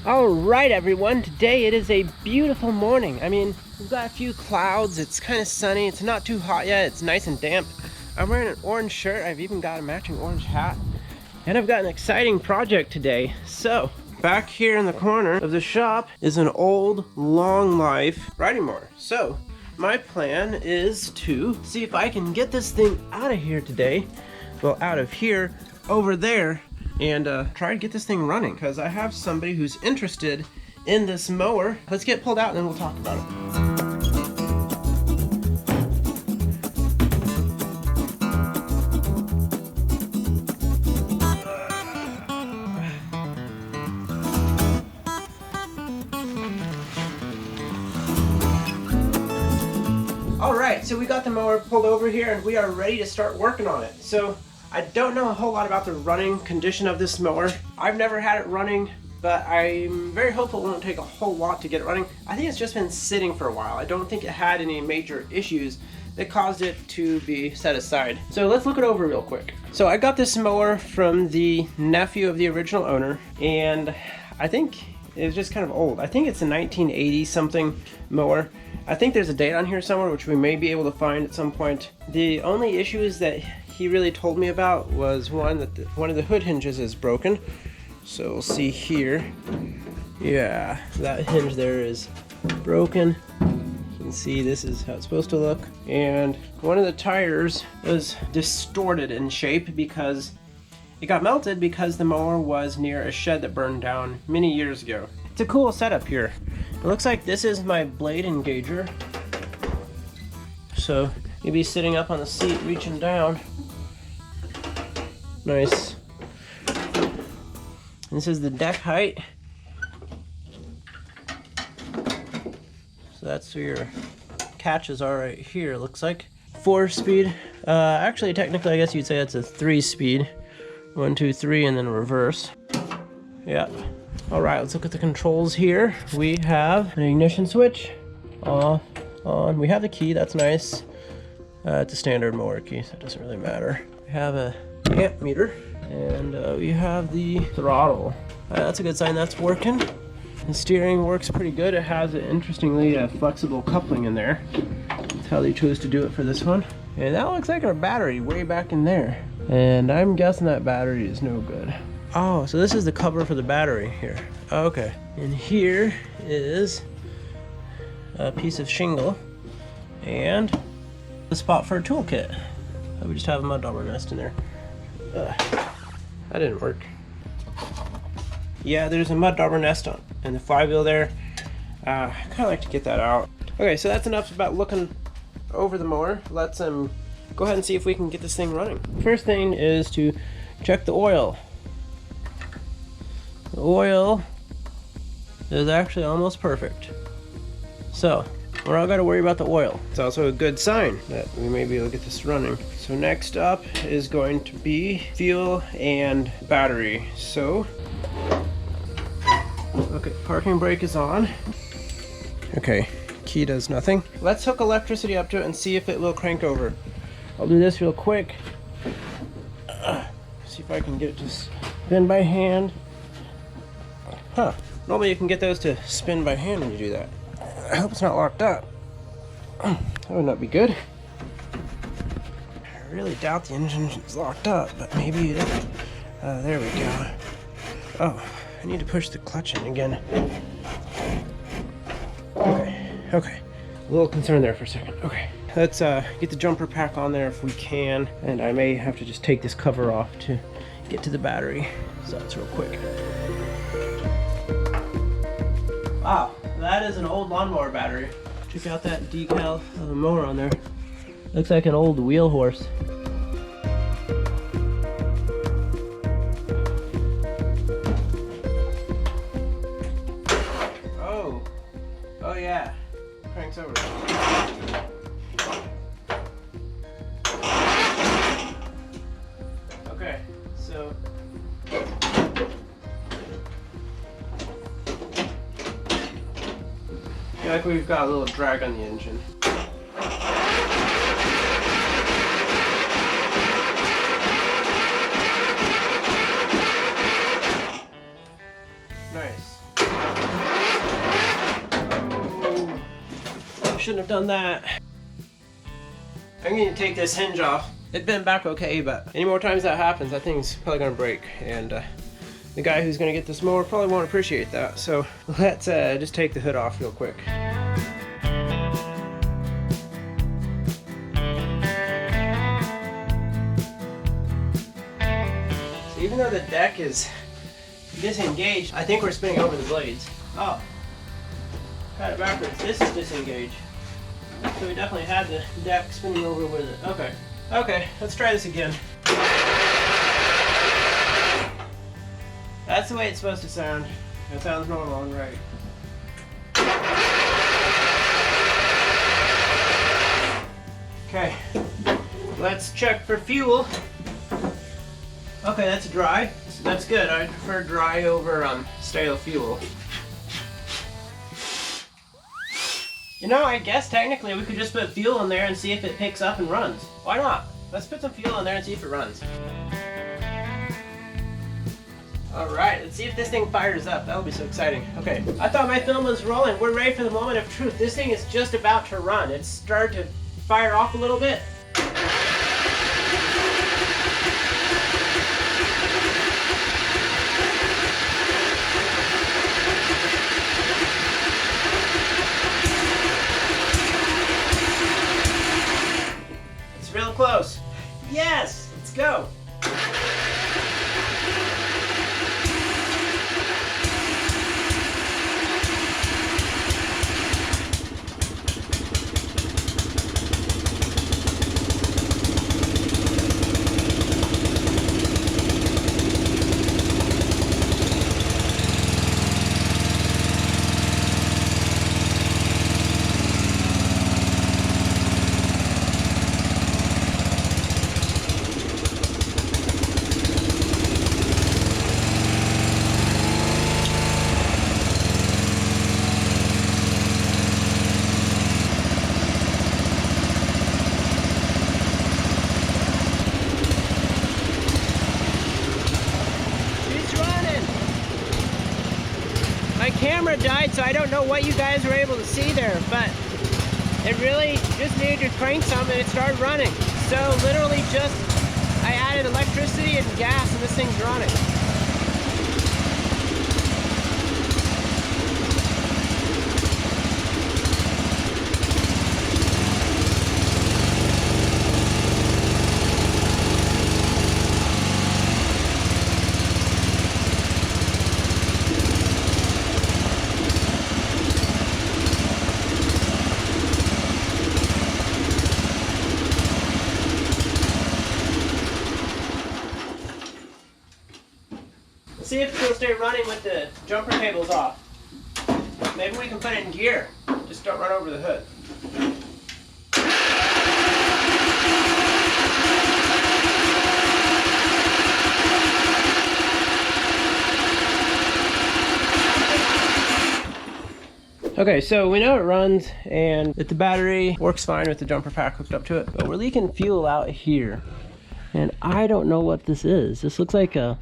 All right, everyone. Today it is a beautiful morning. I mean, we've got a few clouds. It's kind of sunny. It's not too hot yet. It's nice and damp. I'm wearing an orange shirt. I've even got a matching orange hat. And I've got an exciting project today. So, back here in the corner of the shop is an old LongLife riding mower. So, my plan is to see if I can get this thing out of here today. Well, out of here, over there, and try to get this thing running, because I have somebody who's interested in this mower. Let's get pulled out and then we'll talk about it. Alright, so we got the mower pulled over here and we are ready to start working on it. So I don't know a whole lot about the running condition of this mower. I've never had it running, but I'm very hopeful it won't take a whole lot to get it running. I think it's just been sitting for a while. I don't think it had any major issues that caused it to be set aside. So let's look it over real quick. So I got this mower from the nephew of the original owner, and I think it was just kind of old. I think it's a 1980 something mower. I think there's a date on here somewhere, which we may be able to find at some point. The only issues that he really told me about was one that one of the hood hinges is broken. So we'll see here. Yeah, that hinge there is broken. You can see this is how it's supposed to look. And one of the tires was distorted in shape because it got melted because the mower was near a shed that burned down many years ago. It's a cool setup here. It looks like this is my blade engager. So you'll be sitting up on the seat reaching down. Nice. This is the deck height. So that's where your catches are right here, it looks like. 4-speed. Actually, technically, I guess you'd say it's a 3-speed. 1, 2, 3, and then reverse. Yeah. Alright, let's look at the controls here. We have an ignition switch. Off, on. We have the key, that's nice. It's a standard mower key, so it doesn't really matter. We have a amp meter, and we have the throttle. That's a good sign that's working. The steering works pretty good. It has an interestingly flexible coupling in there. That's how they chose to do it for this one. And that looks like our battery way back in there. And I'm guessing that battery is no good. Oh, so this is the cover for the battery here. Okay. And here is a piece of shingle and a spot for a toolkit. We just have a mud dauber nest in there. That didn't work. Yeah, there's a mud dauber nest on and the flywheel there. I kind of like to get that out. Okay, so that's enough about looking over the mower. Let's go ahead and see if we can get this thing running. First thing is to check the oil. The oil is actually almost perfect. So we're not going to worry about the oil. It's also a good sign that we may be able to get this running. So next up is going to be fuel and battery. So, okay, parking brake is on. Okay, key does nothing. Let's hook electricity up to it and see if it will crank over. I'll do this real quick. See if I can get it to spin by hand. Huh, normally you can get those to spin by hand when you do that. I hope it's not locked up. That would not be good. I really doubt the engine's locked up, but maybe it is. There we go. Oh, I need to push the clutch in again. Okay. A little concerned there for a second. Okay, let's get the jumper pack on there if we can, and I may have to just take this cover off to get to the battery. So that's real quick. Wow, that is an old lawnmower battery. Check out that decal of the mower on there. Looks like an old wheel horse. Oh yeah, cranks over. Okay, so I feel like we've got a little drag on the engine. Nice. shouldn't have done that. I'm going to take this hinge off. It bent back okay, but any more times that happens, that thing's probably going to break. And the guy who's going to get this mower probably won't appreciate that. So let's just take the hood off real quick. So even though the deck is disengaged, I think we're spinning over the blades. Oh, got it backwards. This is disengaged. So we definitely had the deck spinning over with it. Okay. Okay, let's try this again. That's the way it's supposed to sound. That sounds normal and right. Okay, let's check for fuel. Okay, that's dry. That's good. I prefer dry over stale fuel. You know, I guess technically we could just put fuel in there and see if it picks up and runs. Why not? Let's put some fuel in there and see if it runs. Alright, let's see if this thing fires up. That'll be so exciting. Okay, I thought my film was rolling. We're ready for the moment of truth. This thing is just about to run. It's started to fire off a little bit. Real close. Yes! Let's go! My camera died, so I don't know what you guys were able to see there, but it really just needed to crank some and it started running. So literally just, I added electricity and gas and this thing's running. See if it'll stay running with the jumper cables off. Maybe we can put it in gear. Just don't run over the hood. Okay, so we know it runs and that the battery works fine with the jumper pack hooked up to it, but we're leaking fuel out here. And I don't know what this is. This looks like a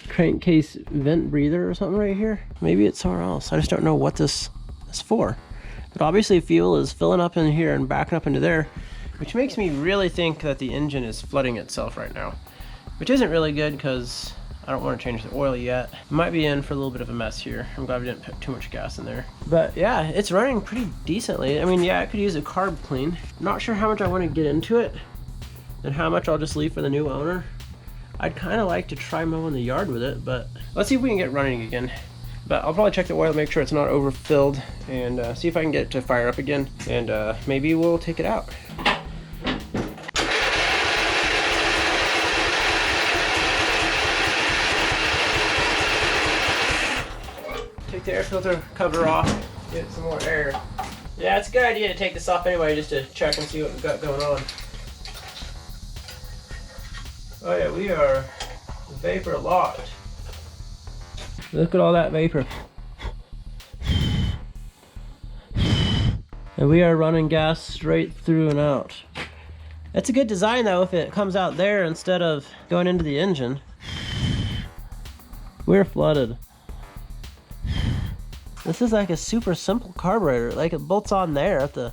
crankcase vent breather or something right here. Maybe it's somewhere else. I just don't know what this is for. But obviously fuel is filling up in here and backing up into there, which makes me really think that the engine is flooding itself right now, which isn't really good because I don't want to change the oil yet. Might be in for a little bit of a mess here. I'm glad we didn't put too much gas in there. But yeah, it's running pretty decently. I mean, yeah, I could use a carb clean. Not sure how much I want to get into it and how much I'll just leave for the new owner. I'd kind of like to try mowing the yard with it, but let's see if we can get running again. But I'll probably check the oil, make sure it's not overfilled, and see if I can get it to fire up again, and maybe we'll take it out. Take the air filter cover off, get some more air. Yeah, it's a good idea to take this off anyway, just to check and see what we've got going on. Oh yeah, we are vapor locked. Look at all that vapor. And we are running gas straight through and out. That's a good design though, if it comes out there instead of going into the engine. We're flooded. This is like a super simple carburetor, like it bolts on there at the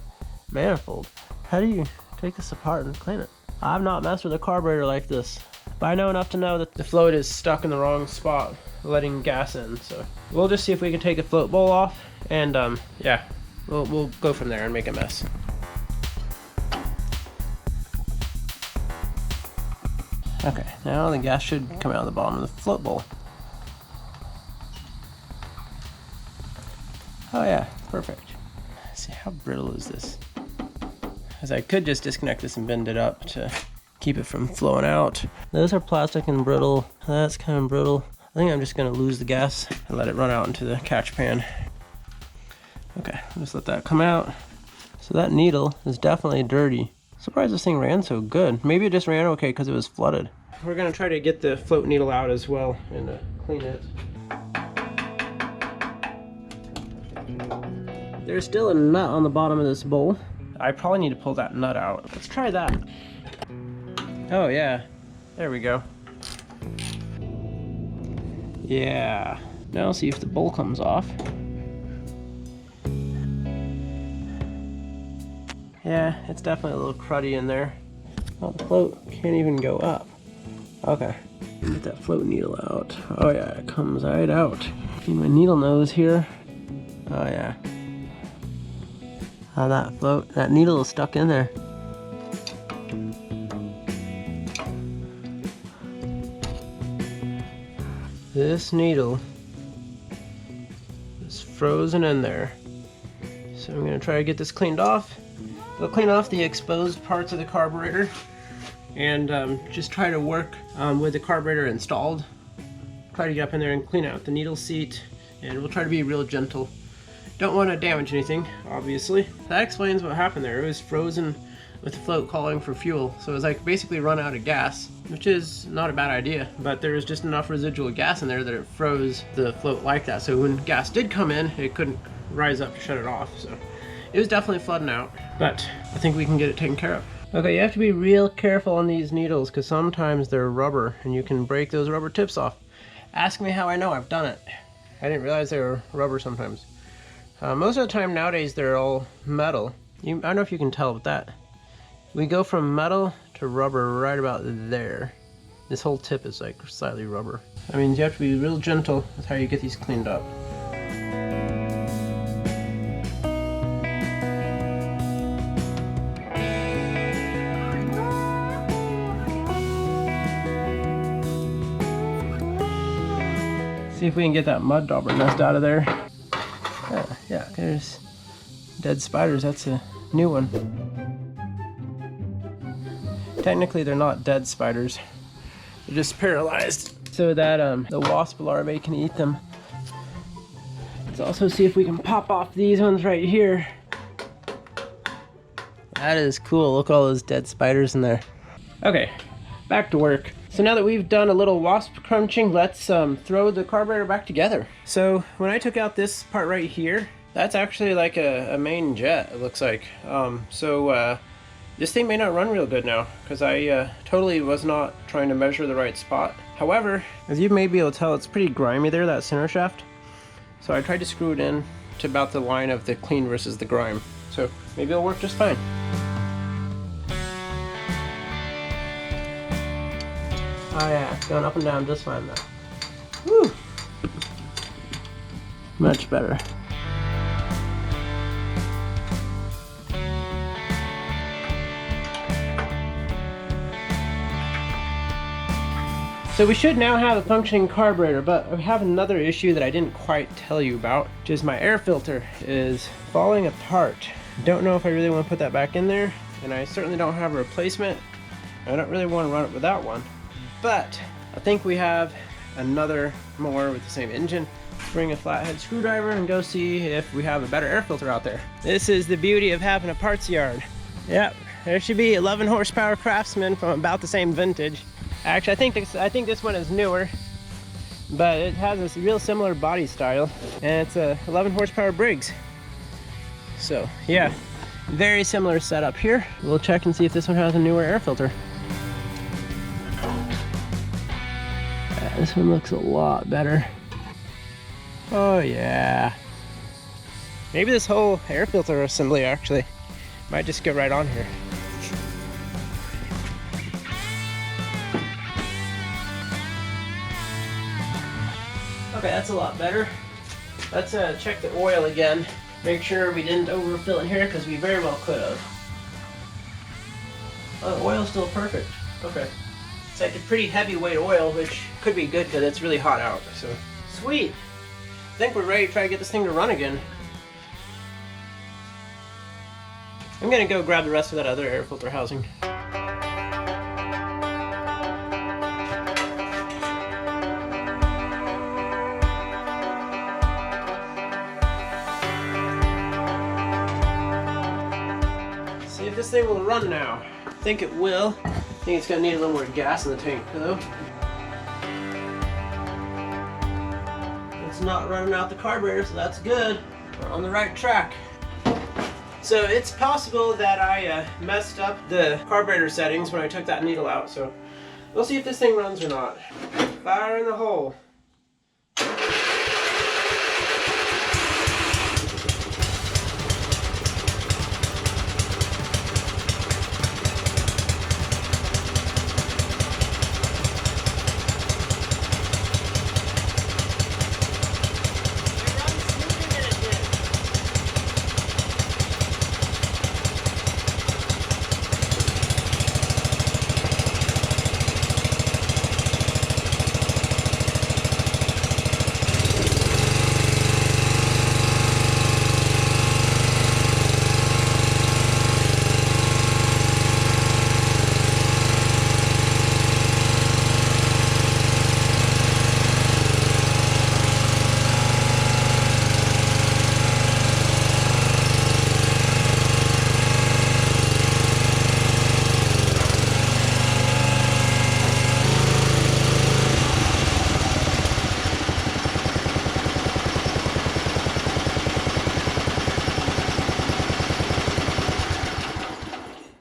Manifold. How do you take this apart and clean it? I've not messed with a carburetor like this, but I know enough to know that the float is stuck in the wrong spot, letting gas in. So we'll just see if we can take the float bowl off, and yeah, we'll go from there and make a mess. Okay, now the gas should come out of the bottom of the float bowl. Oh yeah, perfect. Let's see, how brittle is this? Because I could just disconnect this and bend it up to keep it from flowing out. Those are plastic and brittle. That's kind of brittle. I think I'm just gonna lose the gas and let it run out into the catch pan. Okay, just let that come out. So that needle is definitely dirty. Surprised this thing ran so good. Maybe it just ran okay because it was flooded. We're gonna try to get the float needle out as well and clean it. There's still a nut on the bottom of this bowl. I probably need to pull that nut out. Let's try that. Oh yeah, there we go. Yeah, now I'll see if the bowl comes off. Yeah, it's definitely a little cruddy in there. Oh, the float can't even go up. Okay, get that float needle out. Oh yeah, it comes right out. Need my needle nose here. Oh yeah. Oh, that needle is stuck in there. This needle is frozen in there. So I'm gonna try to get this cleaned off. I'll clean off the exposed parts of the carburetor and just try to work with the carburetor installed. Try to get up in there and clean out the needle seat, and we'll try to be real gentle. Don't want to damage anything, obviously. That explains what happened there. It was frozen with the float calling for fuel. So it was like basically run out of gas, which is not a bad idea, but there was just enough residual gas in there that it froze the float like that. So when gas did come in, it couldn't rise up to shut it off. So it was definitely flooding out, but I think we can get it taken care of. Okay, you have to be real careful on these needles because sometimes they're rubber and you can break those rubber tips off. Ask me how I know. I've done it. I didn't realize they were rubber sometimes. Most of the time nowadays they're all metal. I don't know if you can tell with that. We go from metal to rubber right about there. This whole tip is like slightly rubber. I mean, you have to be real gentle with how you get these cleaned up. See if we can get that mud dauber nest out of there. Yeah, there's dead spiders. That's a new one. Technically, they're not dead spiders. They're just paralyzed so that the wasp larvae can eat them. Let's also see if we can pop off these ones right here. That is cool. Look at all those dead spiders in there. Okay, back to work. So now that we've done a little wasp crunching, let's throw the carburetor back together. So when I took out this part right here, that's actually like a main jet, it looks like. This thing may not run real good now because I totally was not trying to measure the right spot. However, as you may be able to tell, it's pretty grimy there, that center shaft. So I tried to screw it in to about the line of the clean versus the grime. So maybe it'll work just fine. Oh yeah, it's going up and down just fine though. Woo! Much better. So we should now have a functioning carburetor, but we have another issue that I didn't quite tell you about, which is my air filter is falling apart. Don't know if I really want to put that back in there, and I certainly don't have a replacement. I don't really want to run it without one. But I think we have another mower with the same engine. Let's bring a flathead screwdriver and go see if we have a better air filter out there. This is the beauty of having a parts yard. Yep, there should be 11 horsepower Craftsman from about the same vintage. Actually, I think this one is newer, but it has this real similar body style, and it's a 11 horsepower Briggs. So yeah, very similar setup here. We'll check and see if this one has a newer air filter. This one looks a lot better. Oh yeah. Maybe this whole air filter assembly actually Might just go right on here. Okay, that's a lot better. Let's check the oil again. Make sure we didn't overfill it here, because we very well could have. Oh, the oil's still perfect. Okay. It's like a pretty heavyweight oil, which could be good because it's really hot out. So sweet. I think we're ready to try to get this thing to run again. I'm gonna go grab the rest of that other air filter housing. See if this thing will run now. I think it will. I think it's gonna need a little more gas in the tank though. It's not running out the carburetor, so that's good. We're on the right track. So it's possible that I messed up the carburetor settings when I took that needle out, so we'll see if this thing runs or not. Fire in the hole.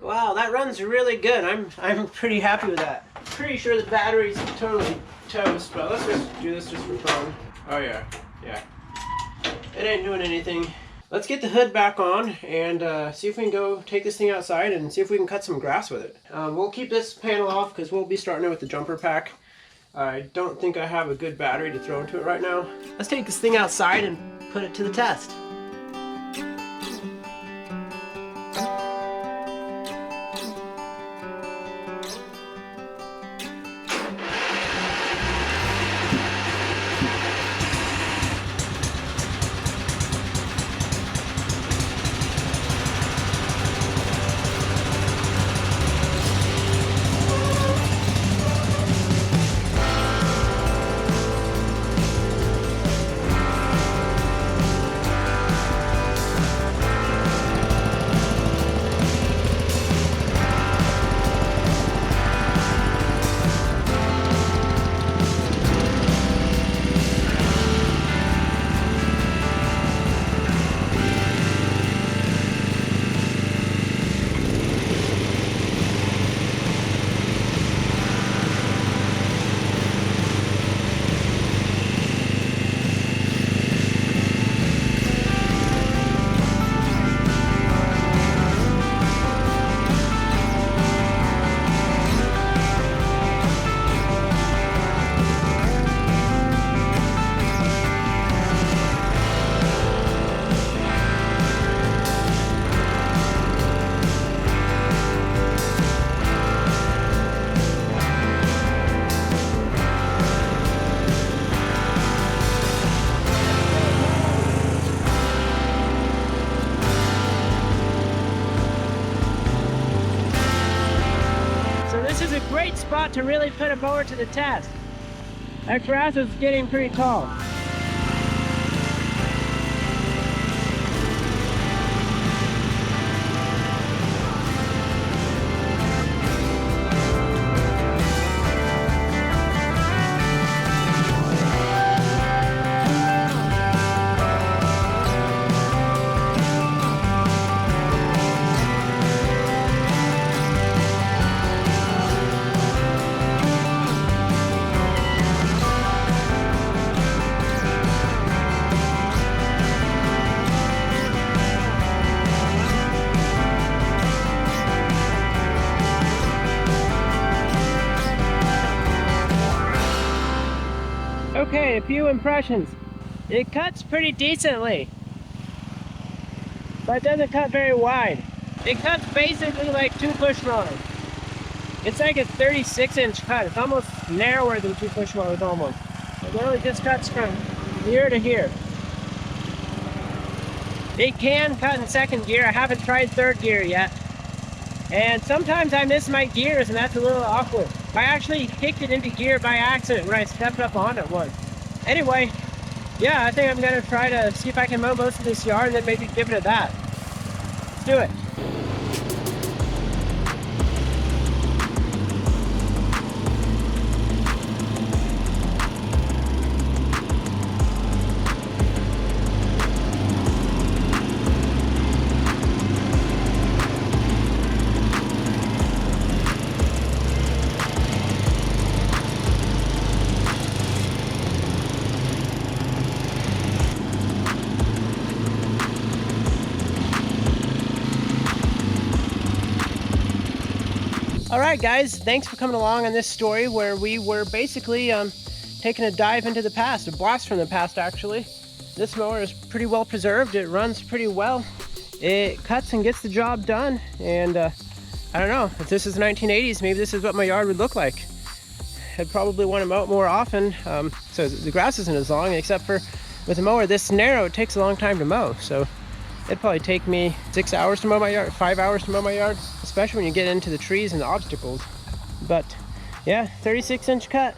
Wow, that runs really good. I'm pretty happy with that. Pretty sure the battery's totally toast, but let's just do this just for fun. Oh yeah, yeah. It ain't doing anything. Let's get the hood back on and see if we can go take this thing outside and see if we can cut some grass with it. We'll keep this panel off because we'll be starting it with the jumper pack. I don't think I have a good battery to throw into it right now. Let's take this thing outside and put it to the test. This is a great spot to really put a mower to the test. That grass is getting pretty tall. Okay, a few impressions. It cuts pretty decently, but it doesn't cut very wide. It cuts basically like 2 push mowers. It's like a 36-inch cut. It's almost narrower than 2 push mowers almost. It literally just cuts from here to here. It can cut in 2nd gear. I haven't tried 3rd gear yet. And sometimes I miss my gears, and that's a little awkward. I actually kicked it into gear by accident when I stepped up on it once. Anyway, yeah, I think I'm gonna try to see if I can mow most of this yard and then maybe give it a that. Let's do it. Alright guys, thanks for coming along on this story where we were basically taking a dive into the past, a blast from the past actually. This mower is pretty well preserved, it runs pretty well, it cuts and gets the job done, and I don't know, if this is the 1980s, maybe this is what my yard would look like. I'd probably want to mow it more often, so the grass isn't as long, except for with a mower this narrow, it takes a long time to mow, so it'd probably take me 6 hours to mow my yard, 5 hours to mow my yard, especially when you get into the trees and the obstacles. But yeah, 36-inch cut,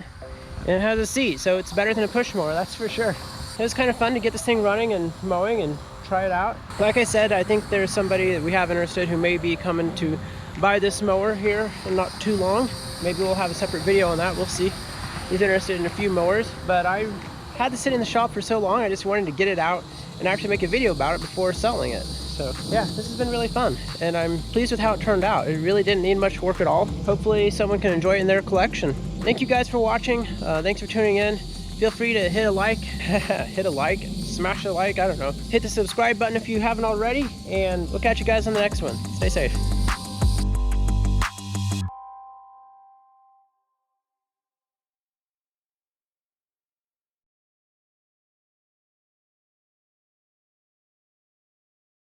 and it has a seat, so it's better than a push mower, that's for sure. It was kind of fun to get this thing running and mowing and try it out. Like I said, I think there's somebody that we have interested who may be coming to buy this mower here in not too long. Maybe we'll have a separate video on that, we'll see. He's interested in a few mowers, but I had this sit in the shop for so long, I just wanted to get it out and actually make a video about it before selling it. So yeah, this has been really fun, and I'm pleased with how it turned out. It really didn't need much work at all. Hopefully someone can enjoy it in their collection. Thank you guys for watching. Thanks for tuning in. Feel free to hit a like, hit a like, smash a like, I don't know. Hit the subscribe button if you haven't already, and we'll catch you guys on the next one. Stay safe.